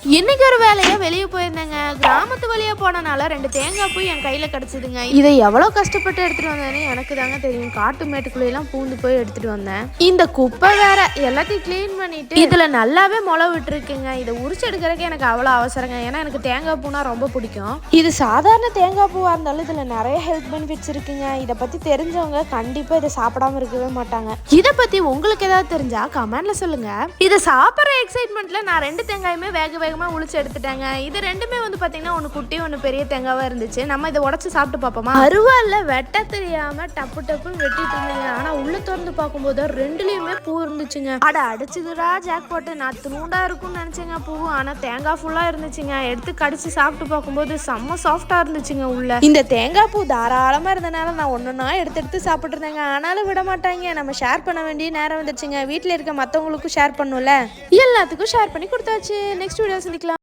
இன்னைக்கு ஒரு வேலையா வெளியே போயிருந்தேங்க. கிராமத்து வழியா போனனால 2 தேங்காய் பூ என் கையில கிடைச்சதுங்க. இதை எவ்வளவு கஷ்டப்பட்டு எடுத்துட்டு வந்தேன்னு எனக்கு தாங்க தெரியும். காட்டு மேட்டுக்குள்ள பூந்து போய் எடுத்துட்டு வந்தேன். இந்த குப்பை வேற எல்லாத்தையும் கிளீன் பண்ணிட்டு இதுல நல்லாவே முளை விட்டுருக்குங்க. இதை உரிச்சு எடுக்கிறதுக்கு எனக்கு அவ்வளவு அவசரங்க. ஏன்னா எனக்கு தேங்காய் பூனா ரொம்ப பிடிக்கும். இது சாதாரண தேங்காய் பூவா இருந்தாலும் இதுல நிறைய ஹெல்த் பெனிஃபிட்ஸ் இருக்குங்க. இதை பத்தி தெரிஞ்சவங்க கண்டிப்பா இதை சாப்பிடாம இருக்கவே மாட்டாங்க. இதை பத்தி உங்களுக்கு ஏதாவது தெரிஞ்சா கமெண்ட்ல சொல்லுங்க. இதை சாப்பிட்ற எக்ஸைட்மெண்ட்ல நான் 2 தேங்காயுமே வேக உளிச்சு எடுத்துட்டாங்க. இது ரெண்டுமே பாத்தீங்கன்னா ஒன்னு குட்டி ஒன்னு பெரிய தேங்காவா இருந்துச்சு. நம்ம இதை உடைச்சு சாப்பிட்டு பார்ப்போமா? அருவாள்ல வெட்ட தெரியாம டப்பு டப்புன்னு வெட்டிட்டு இருந்தீங்க. ஆனா உள்ள திறந்து பார்க்கும்போது 2லயுமே பூ இருந்துச்சுங்க. அடிச்சுதுடா ஜாக் போட்டு. நான் துணுண்டா இருக்கும்னு நினைச்சேங்க பூ. ஆனா தேங்காய் ஃபுல்லா இருந்துச்சுங்க. எடுத்து கடிச்சு சாப்பிட்டு பார்க்கும்போது செம்ம சாஃப்டா இருந்துச்சுங்க உள்ள. இந்த தேங்காய் பூ தாராளமா இருந்தனால நான் ஒன்னொன்னா எடுத்து சாப்பிட்டு இருந்தேங்க. ஆனாலும் விட மாட்டாங்க. நம்ம ஷேர் பண்ண வேண்டிய நேரம் வந்துருச்சுங்க. வீட்டுல இருக்க மத்தவங்களுக்கும் ஷேர் பண்ணும்ல. எல்லாத்துக்கும் ஷேர் பண்ணி கொடுத்தாச்சு. நெக்ஸ்ட் வீடியோ சந்திக்கலாம்.